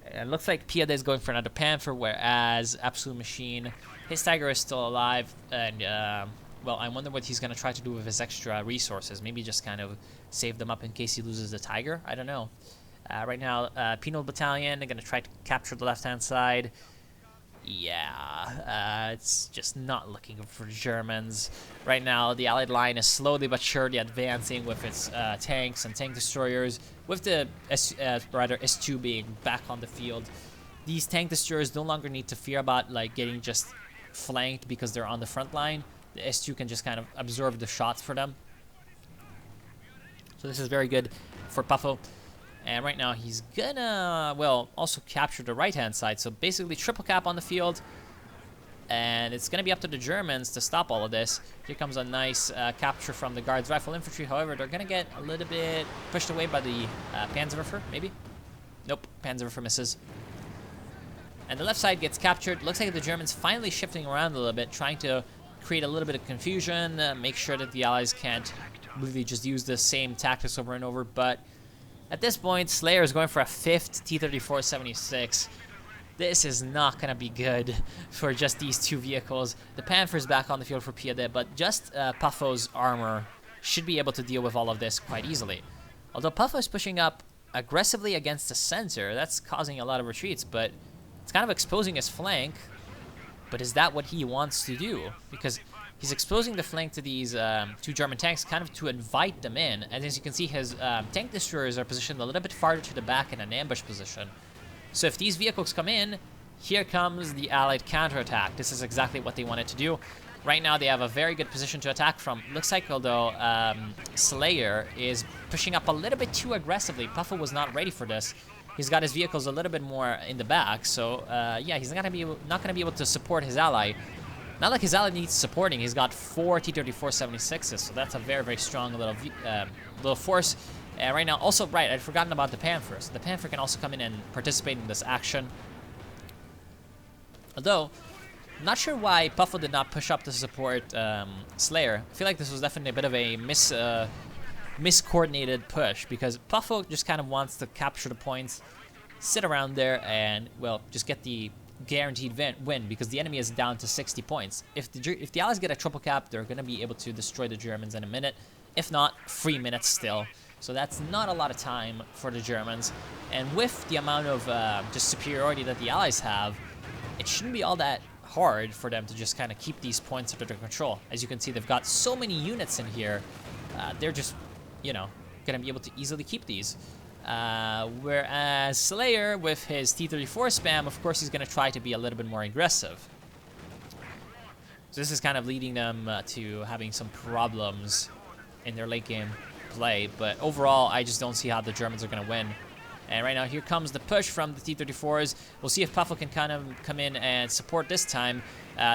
It looks like Piede is going for another Panther, whereas Absolute Machine, his Tiger is still alive. And, well, I wonder what he's going to try to do with his extra resources. Maybe just kind of save them up in case he loses the Tiger. I don't know. Right now, Penal Battalion, they're going to try to capture the left-hand side. Yeah, it's just not looking good for the Germans. Right now, the Allied line is slowly but surely advancing with its tanks and tank destroyers, with the S2 being back on the field. These tank destroyers no longer need to fear about like getting just flanked because they're on the front line. The S2 can just kind of absorb the shots for them. So this is very good for Puffo. And right now he's gonna, well, also capture the right-hand side. So basically triple cap on the field. And it's gonna be up to the Germans to stop all of this. Here comes a nice capture from the Guards Rifle Infantry. However, they're gonna get a little bit pushed away by the Panzerwerfer, maybe? Nope, Panzerwerfer misses. And the left side gets captured. Looks like the Germans finally shifting around a little bit, trying to create a little bit of confusion, make sure that the Allies can't really just use the same tactics over and over. But at this point, Slayer is going for a 5th T-34-76. This is not going to be good for just these two vehicles. The Panther's back on the field for Piede, but just Puffo's armor should be able to deal with all of this quite easily. Although Puffo is pushing up aggressively against the center, that's causing a lot of retreats, but it's kind of exposing his flank. But is that what he wants to do? Because he's exposing the flank to these two German tanks kind of to invite them in. And as you can see, his tank destroyers are positioned a little bit farther to the back in an ambush position. So if these vehicles come in, here comes the Allied counterattack. This is exactly what they wanted to do. Right now, they have a very good position to attack from. Looks like, although Slayer is pushing up a little bit too aggressively. Puffo was not ready for this. He's got his vehicles a little bit more in the back. So, yeah, he's not going to be able to support his ally. Not like his ally needs supporting. He's got 4 T-34-76s, so that's a very, very strong little force. And right now, also, right, I'd forgotten about the Panther. So the Panther can also come in and participate in this action. Although, I'm not sure why Puffo did not push up to support Slayer. I feel like this was definitely a bit of a miscoordinated push, because Puffo just kind of wants to capture the points, sit around there, and, well, just get the guaranteed win, because the enemy is down to 60 points. If the Allies get a triple cap, they're going to be able to destroy the Germans in a minute. If not, 3 minutes still. So that's not a lot of time for the Germans. And with the amount of just superiority that the Allies have, it shouldn't be all that hard for them to just kind of keep these points under their control. As you can see, they've got so many units in here. They're just, you know, going to be able to easily keep these. Whereas Slayer, with his T-34 spam, of course, he's going to try to be a little bit more aggressive. So this is kind of leading them to having some problems in their late game play. But overall, I just don't see how the Germans are going to win. And right now, here comes the push from the T-34s. We'll see if Puffle can kind of come in and support this time.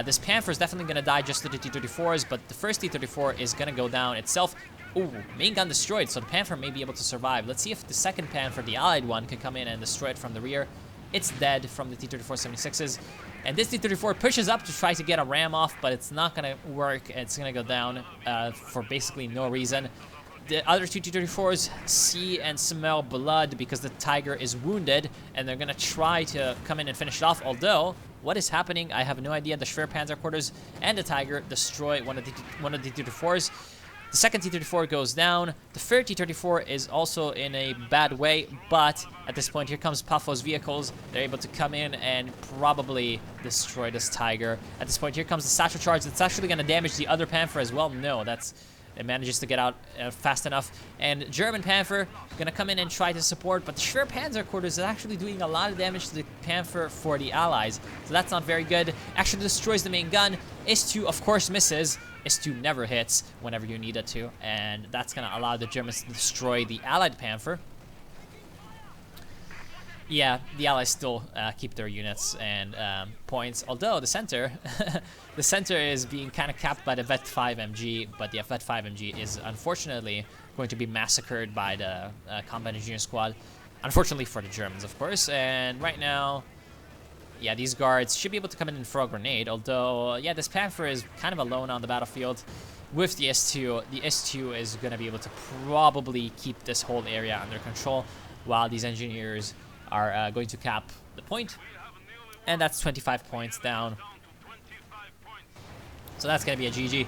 This Panther is definitely going to die just to the T-34s, but the first T-34 is going to go down itself. Ooh, main gun destroyed, so the Panther may be able to survive. Let's see if the second Panther, the allied one, can come in and destroy it from the rear. It's dead from the T-34-76s. And this T-34 pushes up to try to get a ram off, but it's not going to work. It's going to go down for basically no reason. The other two T-34s see and smell blood because the Tiger is wounded, and they're going to try to come in and finish it off. Although, what is happening, I have no idea. The Schwer Panzer Quarters and the Tiger destroy one of the T-34s. The second T-34 goes down. The third T-34 is also in a bad way, but at this point, here comes Puffle's vehicles. They're able to come in and probably destroy this Tiger. At this point, here comes the Satchel Charge. It's actually going to damage the other Panther as well. No, it manages to get out fast enough. And German Panther going to come in and try to support, but the Schwer Panzer Quarters is actually doing a lot of damage to the Panther for the Allies. So that's not very good. Actually destroys the main gun. Is-2, of course, misses. Is-2 never hits whenever you need it to. And that's going to allow the Germans to destroy the Allied Panther. Yeah, the Allies still keep their units and points, although the center, the center is being kind of capped by the Vet-5 MG, but the Vet-5 MG is unfortunately going to be massacred by the Combat Engineer Squad, unfortunately for the Germans, of course. And right now, yeah, these guards should be able to come in and throw a grenade, although, yeah, this Panther is kind of alone on the battlefield. With the S2 is going to be able to probably keep this whole area under control, while these engineers are going to cap the point, and that's 25 points down. So that's gonna be a GG.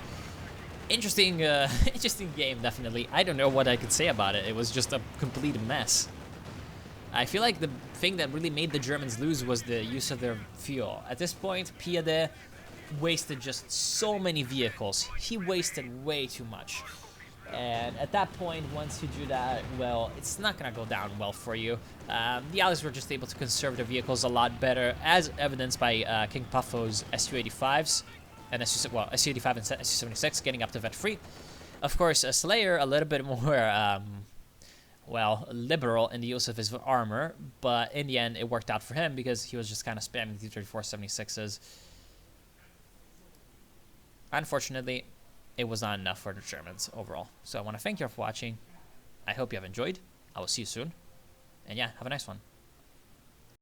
Interesting, interesting game, definitely. I don't know what I could say about it. It was just a complete mess. I feel like the thing that really made the Germans lose was the use of their fuel. At this point, Piade wasted just so many vehicles. He wasted way too much. And at that point, once you do that, well, it's not going to go down well for you. The Allies were just able to conserve their vehicles a lot better, as evidenced by King Puffo's Su-85s, and Su-85 and Su-76 getting up to Vet-3. Of course, Slayer a little bit more, well, liberal in the use of his armor, but in the end, it worked out for him because he was just kind of spamming the T-34-76s. Unfortunately, it was not enough for the Germans overall. So I want to thank you all for watching. I hope you have enjoyed. I will see you soon. And yeah, have a nice one.